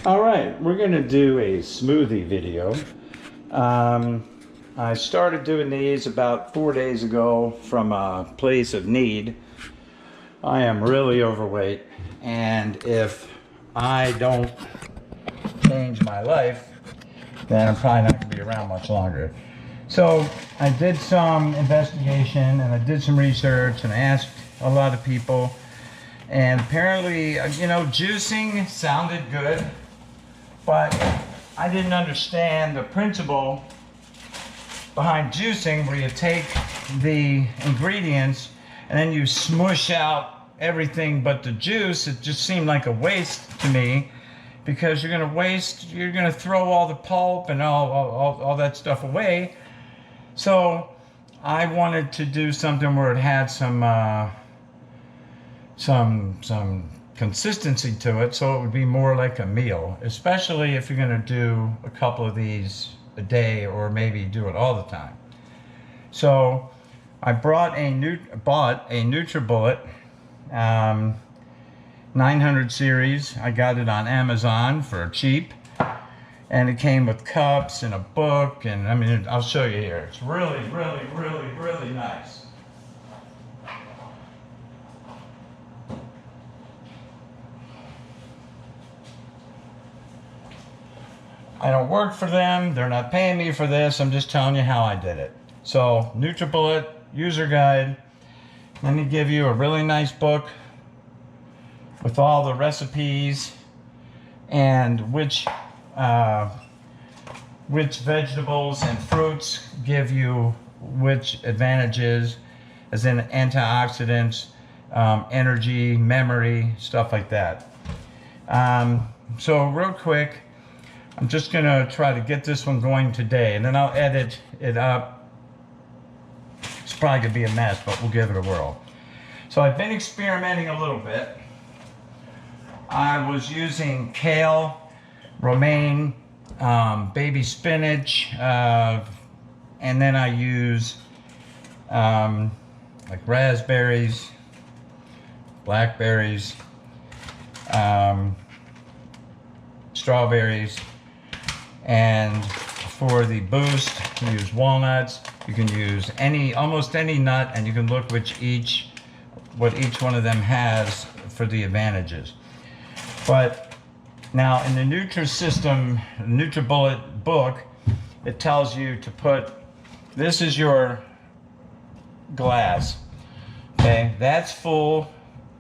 All right, we're going to do a smoothie video. I started doing these about 4 days ago from a place of need. I am really overweight, and if I don't change my life, then I'm probably not going to be around much longer. So I did some investigation and I did some research and I asked a lot of people, and apparently, you know, juicing sounded good, but I didn't understand the principle behind juicing, where you take the ingredients and then you smush out everything but the juice. It just seemed like a waste to me, because you're going to throw all the pulp and all that stuff away. So I wanted to do something where it had some consistency to it, so it would be more like a meal, especially if you're going to do a couple of these a day, or maybe do it all the time. So I bought a NutriBullet 900 series. I got it on Amazon for cheap, and it came with cups and a book, and I mean, I'll show you here. It's really nice. I don't work for them. They're not paying me for this. I'm just telling you how I did it. So, NutriBullet user guide. Let me give you a really nice book with all the recipes and which vegetables and fruits give you which advantages, as in antioxidants, energy, memory, stuff like that. So real quick, I'm just going to try to get this one going today, and then I'll edit it up. It's probably going to be a mess, but we'll give it a whirl. So I've been experimenting a little bit. I was using kale, romaine, baby spinach, and then I use like raspberries, blackberries, strawberries. And for the boost, you use walnuts. You can use almost any nut, and you can look what each one of them has for the advantages. But now in the NutriBullet book, it tells you to put, this is your glass. Okay, that's full.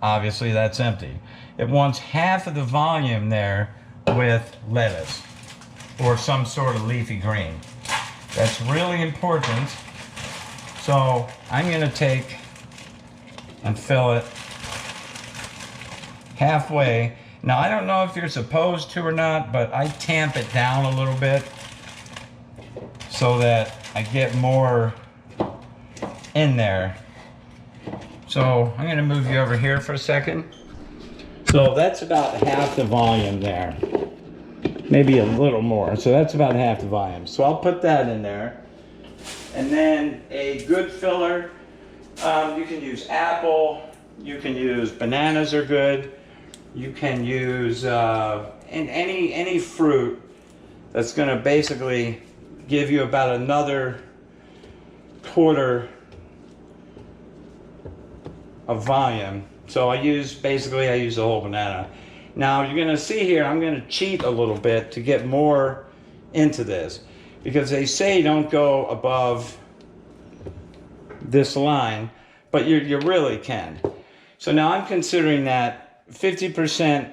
Obviously, that's empty. It wants half of the volume there with lettuce or some sort of leafy green. That's really important. So I'm going to take and fill it halfway. Now, I don't know if you're supposed to or not, but I tamp it down a little bit so that I get more in there. So I'm going to move you over here for a second. So that's about half the volume there. Maybe a little more. So that's about half the volume. So I'll put that in there. And then a good filler. You can use apple. You can use bananas are good. You can use any fruit that's going to basically give you about another quarter of volume. So I use the whole banana. Now you're going to see here, I'm going to cheat a little bit to get more into this, because they say don't go above this line, but you really can. So now I'm considering that 50%,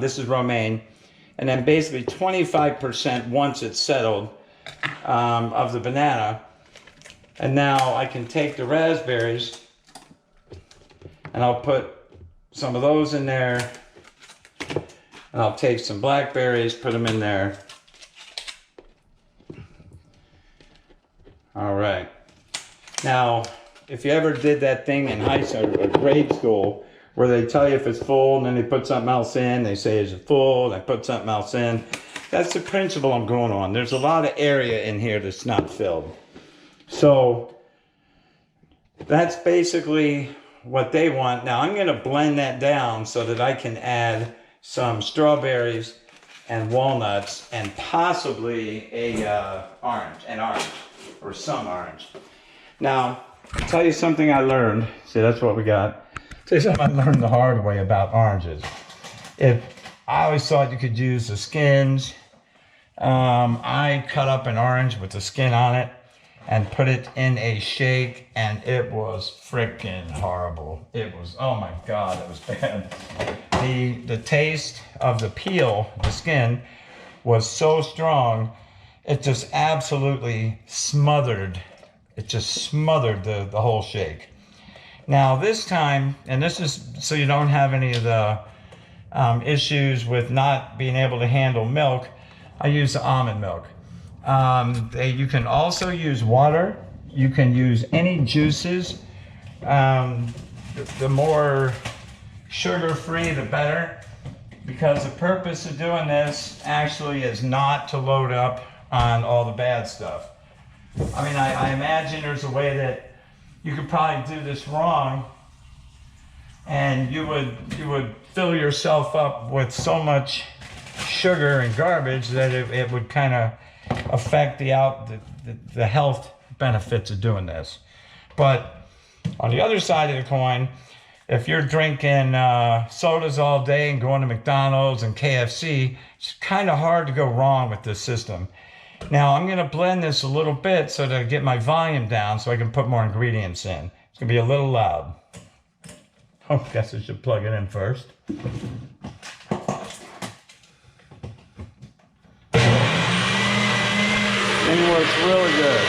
this is romaine, and then basically 25% once it's settled of the banana. And now I can take the raspberries and I'll put some of those in there. And I'll take some blackberries, put them in there. All right. Now, if you ever did that thing in high school or grade school, where they tell you if it's full and then they put something else in, they say, is it full? They put something else in. That's the principle I'm going on. There's a lot of area in here that's not filled. So that's basically what they want. Now I'm going to blend that down so that I can add some strawberries and walnuts and possibly an orange, or some orange. Now, I'll tell you something I learned. See, that's what we got. I'll tell you something I learned the hard way about oranges. I always thought you could use the skins. I cut up an orange with the skin on it and put it in a shake, and it was freaking horrible. It was, oh my God, it was bad. The taste of the peel, the skin, was so strong, it just absolutely smothered. It just smothered the whole shake. Now this time, and this is so you don't have any of the issues with not being able to handle milk, I use the almond milk. You can also use water. You can use any juices. The more sugar-free, the better, because the purpose of doing this actually is not to load up on all the bad stuff. I mean, I imagine there's a way that you could probably do this wrong, and you would fill yourself up with so much sugar and garbage that it would kind of affect the health benefits of doing this. But on the other side of the coin, if you're drinking sodas all day and going to McDonald's and KFC, it's kind of hard to go wrong with this system. Now I'm going to blend this a little bit so to get my volume down so I can put more ingredients in. It's going to be a little loud. I guess I should plug it in first. It works really good.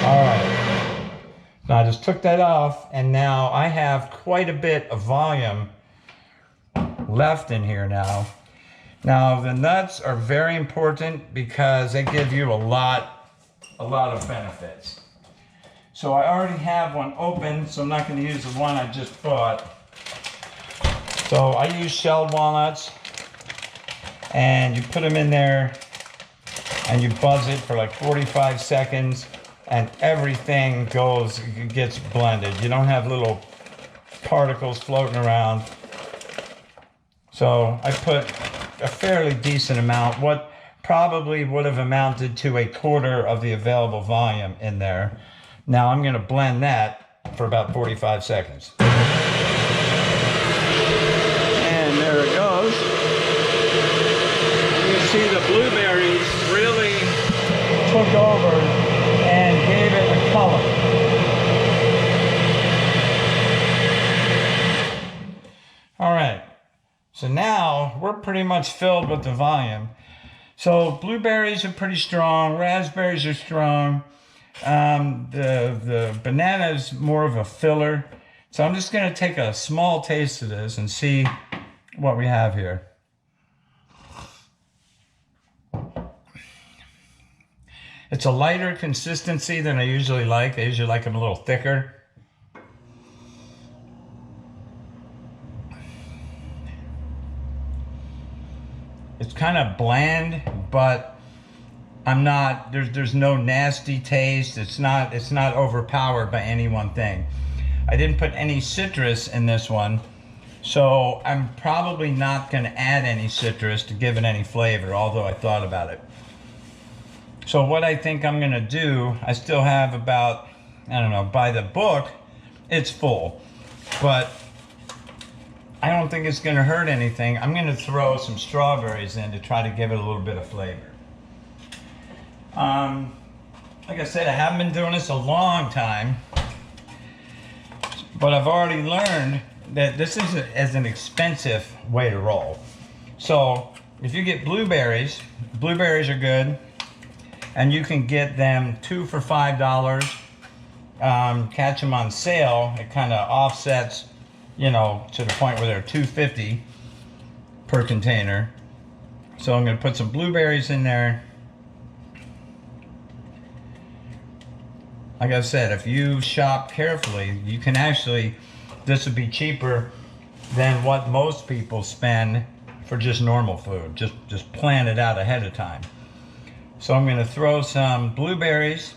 All right. Now I just took that off, and now I have quite a bit of volume left in here now. Now the nuts are very important because they give you a lot of benefits. So I already have one open, so I'm not going to use the one I just bought. So I use shelled walnuts, and you put them in there and you buzz it for like 45 seconds, and everything gets blended. You don't have little particles floating around. So I put a fairly decent amount, what probably would have amounted to 1/4 of the available volume in there. Now I'm going to blend that for about 45 seconds. And there it goes. You see the blueberries really took over and gave it a color. All right. So now we're pretty much filled with the volume. So blueberries are pretty strong, raspberries are strong. The banana is more of a filler. So I'm just going to take a small taste of this and see what we have here. It's a lighter consistency than I usually like. I usually like them a little thicker. It's kind of bland, but there's no nasty taste. It's not overpowered by any one thing. I didn't put any citrus in this one, so I'm probably not going to add any citrus to give it any flavor, although I thought about it. So what I think I'm going to do, I still have about, I don't know, by the book, it's full, but I don't think it's going to hurt anything. I'm going to throw some strawberries in to try to give it a little bit of flavor. Like I said, I haven't been doing this a long time, but I've already learned that this is an expensive way to roll. So if you get blueberries are good, and you can get them 2 for $5. Catch them on sale. It kind of offsets, you know, to the point where they're $2.50 per container. So I'm going to put some blueberries in there. Like I said, if you shop carefully, you can actually, this would be cheaper than what most people spend for just normal food. Just plan it out ahead of time. So I'm going to throw some blueberries,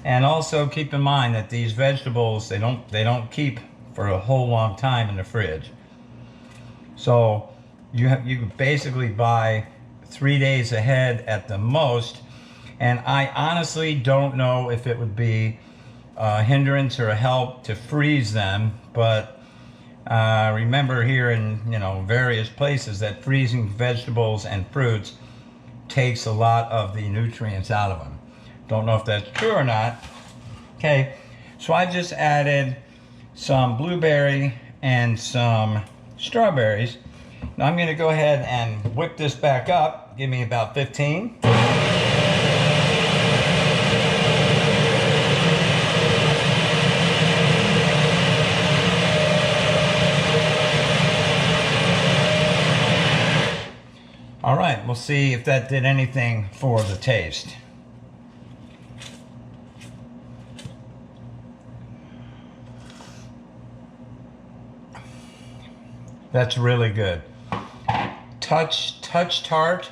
and also keep in mind that these vegetables, they don't keep for a whole long time in the fridge. So you basically buy 3 days ahead at the most, and I honestly don't know if it would be a hindrance or a help to freeze them, but remember here in various places that freezing vegetables and fruits takes a lot of the nutrients out of them. Don't know if that's true or not. Okay, so I just added some blueberry and some strawberries. Now I'm going to go ahead and whip this back up. Give me about 15. All right, we'll see if that did anything for the taste. That's really good. Touch tart.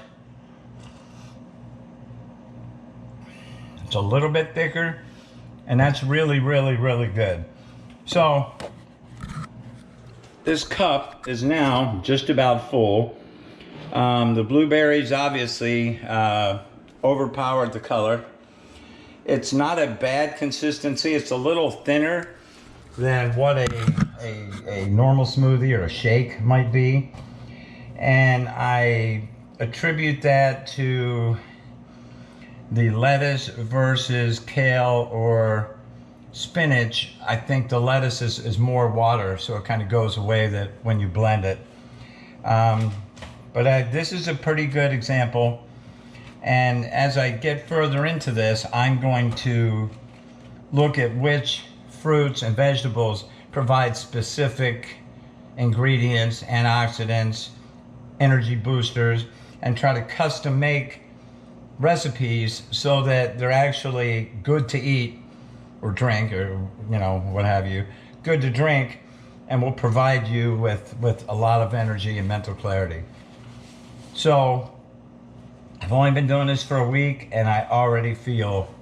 It's a little bit thicker, and that's really good. So this cup is now just about full. The blueberries obviously overpowered the color. It's not a bad consistency. It's a little thinner than what a normal smoothie or a shake might be. And I attribute that to the lettuce versus kale or spinach. I think the lettuce is more water, so it kind of goes away that when you blend it. But this is a pretty good example. And as I get further into this, I'm going to look at which fruits and vegetables provide specific ingredients, antioxidants, energy boosters, and try to custom make recipes so that they're actually good to eat or drink, or what have you, good to drink, and will provide you with a lot of energy and mental clarity. So I've only been doing this for a week, and I already feel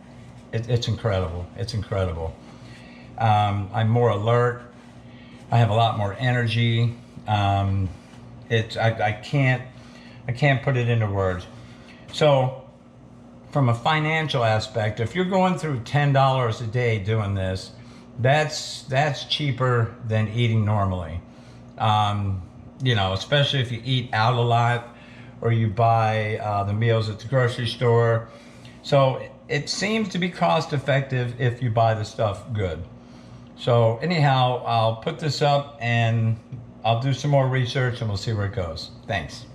it's incredible. It's incredible. I'm more alert. I have a lot more energy. I can't put it into words. So from a financial aspect, if you're going through $10 a day doing this, that's cheaper than eating normally. Especially if you eat out a lot or you buy the meals at the grocery store. So it seems to be cost effective if you buy the stuff good. So anyhow, I'll put this up and I'll do some more research and we'll see where it goes. Thanks.